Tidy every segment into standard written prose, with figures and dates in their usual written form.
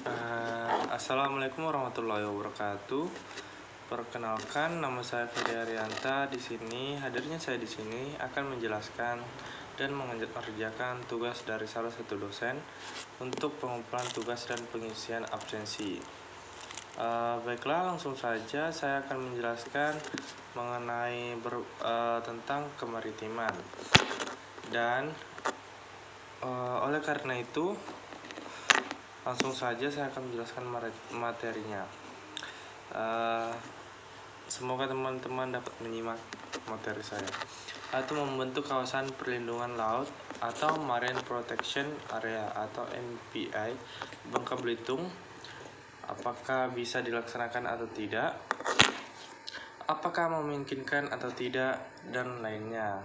Assalamualaikum warahmatullahi wabarakatuh. Perkenalkan, nama saya Ferdi Arianta. Hadirnya saya di sini akan menjelaskan dan mengerjakan tugas dari salah satu dosen untuk pengumpulan tugas dan pengisian absensi. Baiklah, langsung saja saya akan menjelaskan mengenai tentang kemaritiman. Dan oleh karena itu, langsung saja saya akan menjelaskan materinya. Semoga teman-teman dapat menyimak materi saya. Yaitu membentuk kawasan perlindungan laut atau Marine Protection Area atau MPA Bangka Belitung. Apakah bisa dilaksanakan atau tidak? Apakah memungkinkan atau tidak, dan lainnya.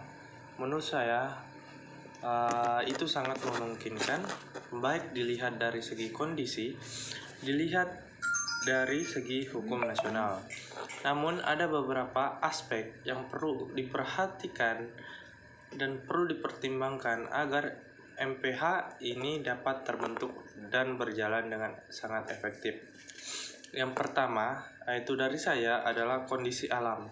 Menurut saya itu sangat memungkinkan, baik dilihat dari segi kondisi, dilihat dari segi hukum nasional. Namun ada beberapa aspek yang perlu diperhatikan dan perlu dipertimbangkan agar MPH ini dapat terbentuk dan berjalan dengan sangat efektif. Yang pertama, yaitu dari saya, adalah kondisi alam.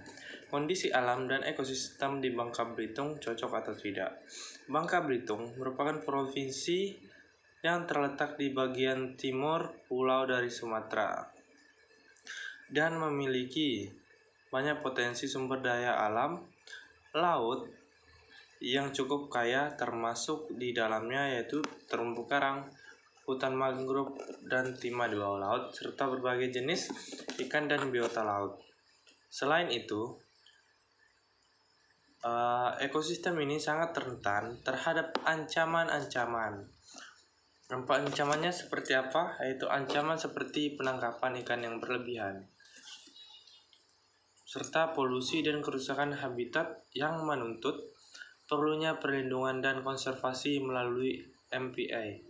Kondisi alam dan ekosistem di Bangka Belitung cocok atau tidak? Bangka Belitung merupakan provinsi yang terletak di bagian timur pulau dari Sumatera dan memiliki banyak potensi sumber daya alam laut yang cukup kaya, termasuk di dalamnya yaitu terumbu karang, hutan mangrove dan timah di bawah laut, serta berbagai jenis ikan dan biota laut. Selain itu, ekosistem ini sangat rentan terhadap ancaman-ancaman. Ancamannya seperti apa? Yaitu ancaman seperti penangkapan ikan yang berlebihan, serta polusi dan kerusakan habitat yang menuntut perlunya perlindungan dan konservasi melalui MPA.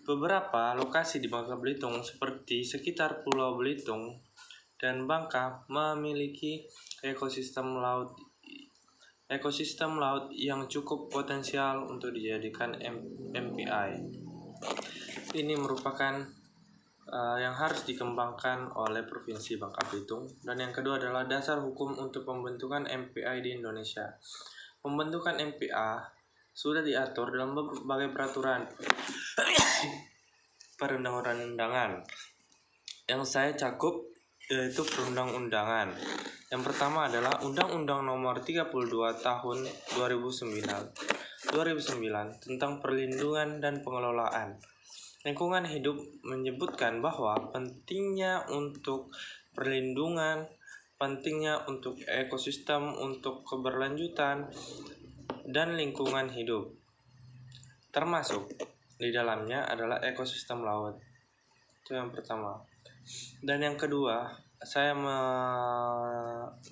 Beberapa lokasi di Bangka Belitung seperti sekitar Pulau Belitung dan Bangka memiliki ekosistem laut yang cukup potensial untuk dijadikan MPI. Ini merupakan yang harus dikembangkan oleh Provinsi Bangka Belitung. Dan yang kedua adalah dasar hukum untuk pembentukan MPI di Indonesia. Pembentukan MPA sudah diatur dalam berbagai peraturan perundang-undangan yang saya cakup, yaitu perundang-undangan. Yang pertama adalah Undang-Undang Nomor 32 Tahun 2009 tentang perlindungan dan pengelolaan lingkungan hidup, menyebutkan bahwa pentingnya untuk perlindungan, pentingnya untuk ekosistem, untuk keberlanjutan dan lingkungan hidup. Termasuk di dalamnya adalah ekosistem laut. Itu yang pertama. Dan yang kedua, saya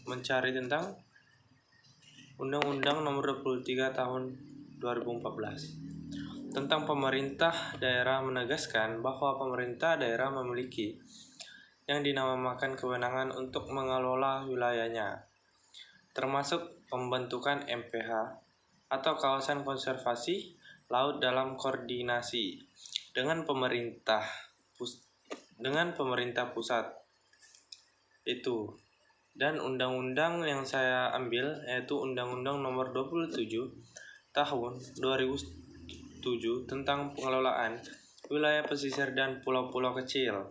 mencari tentang Undang-Undang Nomor 23 Tahun 2014 tentang pemerintah daerah, menegaskan bahwa pemerintah daerah memiliki yang dinamakan kewenangan untuk mengelola wilayahnya, termasuk pembentukan MPH atau kawasan konservasi laut dalam koordinasi dengan pemerintah pusat. Itu. Dan undang-undang yang saya ambil yaitu Undang-Undang Nomor 27 Tahun 2007 tentang pengelolaan wilayah pesisir dan pulau-pulau kecil,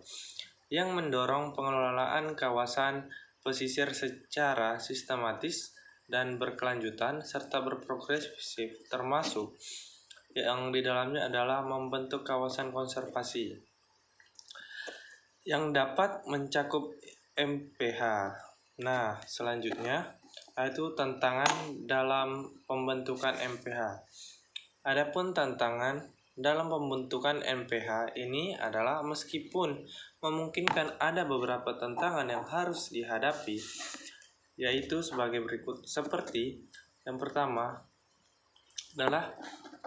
yang mendorong pengelolaan kawasan pesisir secara sistematis dan berkelanjutan serta berprogresif, termasuk yang di dalamnya adalah membentuk kawasan konservasi yang dapat mencakup MPH. Nah, selanjutnya yaitu tantangan dalam pembentukan MPH. Adapun tantangan dalam pembentukan MPH ini adalah meskipun memungkinkan, ada beberapa tantangan yang harus dihadapi, yaitu sebagai berikut. Seperti yang pertama adalah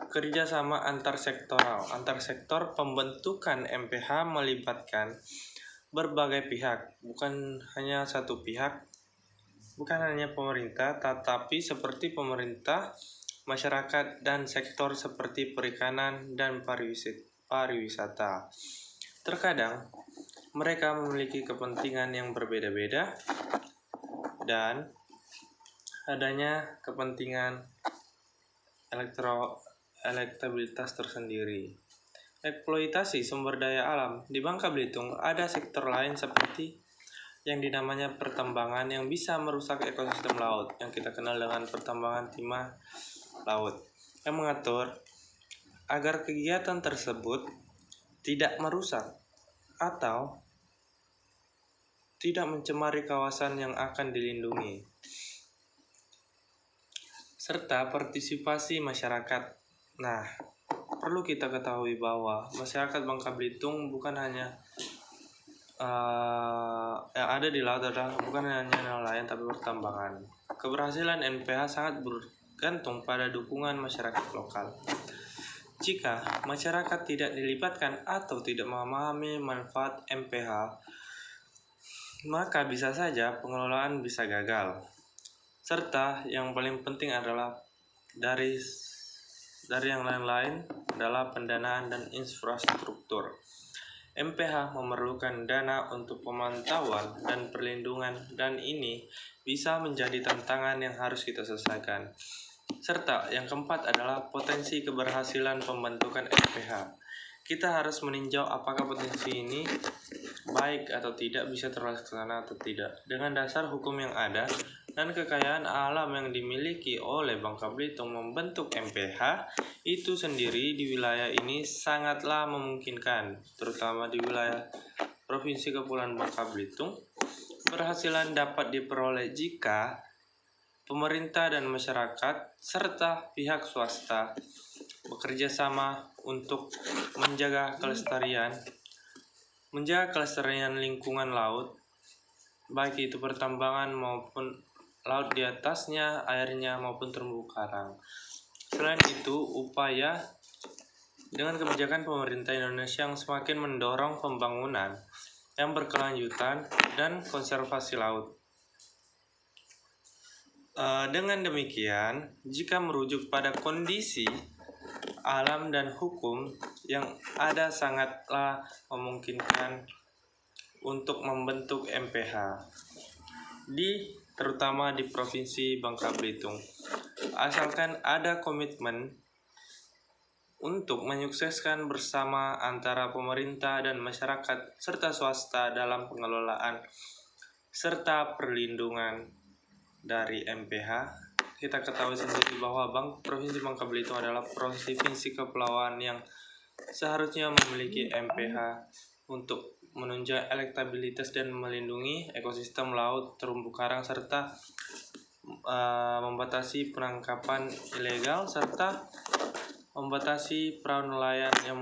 kerjasama antarsektoral. Antarsektor pembentukan MPH melibatkan berbagai pihak, bukan hanya satu pihak, bukan hanya pemerintah, tetapi seperti pemerintah, masyarakat, dan sektor seperti perikanan dan pariwisata. Terkadang, mereka memiliki kepentingan yang berbeda-beda dan adanya kepentingan elektabilitas tersendiri. Eksploitasi sumber daya alam di Bangka Belitung ada sektor lain seperti yang dinamanya pertambangan yang bisa merusak ekosistem laut yang kita kenal dengan pertambangan timah laut yang mengatur agar kegiatan tersebut tidak merusak atau tidak mencemari kawasan yang akan dilindungi, serta partisipasi masyarakat. Nah, perlu kita ketahui bahwa masyarakat Bangka Belitung bukan hanya yang ada di laut adalah bukan hanya nelayan tapi pertambangan. Keberhasilan NPH sangat bergantung pada dukungan masyarakat lokal. Jika masyarakat tidak dilibatkan atau tidak memahami manfaat NPH, maka bisa saja pengelolaan bisa gagal. Serta yang paling penting adalah dari yang lain-lain adalah pendanaan dan infrastruktur. MPH memerlukan dana untuk pemantauan dan perlindungan, dan ini bisa menjadi tantangan yang harus kita selesaikan. Serta yang keempat adalah potensi keberhasilan pembentukan MPH. Kita harus meninjau apakah potensi ini baik atau tidak, bisa terlaksana atau tidak. Dengan dasar hukum yang ada dan kekayaan alam yang dimiliki oleh Bangka Belitung, membentuk MPH itu sendiri di wilayah ini sangatlah memungkinkan, terutama di wilayah Provinsi Kepulauan Bangka Belitung. Keberhasilan dapat diperoleh jika pemerintah dan masyarakat serta pihak swasta bekerja sama untuk menjaga kelestarian lingkungan laut, baik itu pertambangan maupun laut di atasnya, airnya maupun terumbu karang. Selain itu, upaya dengan kebijakan pemerintah Indonesia yang semakin mendorong pembangunan yang berkelanjutan dan konservasi laut. Dengan demikian, jika merujuk pada kondisi alam dan hukum yang ada, sangatlah memungkinkan untuk membentuk MPH terutama di Provinsi Bangka Belitung, asalkan ada komitmen untuk menyukseskan bersama antara pemerintah dan masyarakat serta swasta dalam pengelolaan serta perlindungan dari MPH. Kita ketahui sendiri bahwa Provinsi Bangka Belitung adalah provinsi kepulauan yang seharusnya memiliki MPH untuk menunjang elektabilitas dan melindungi ekosistem laut, terumbu karang, serta membatasi penangkapan ilegal serta membatasi perahu nelayan yang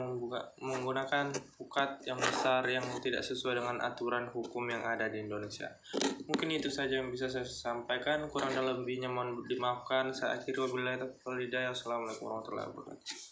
menggunakan pukat yang besar yang tidak sesuai dengan aturan hukum yang ada di Indonesia. Mungkin itu saja yang bisa saya sampaikan, kurang dan lebihnya mohon dimaafkan. Saya akhiri wabillahi taufiq wal hidayah. Wassalamualaikum warahmatullahi wabarakatuh.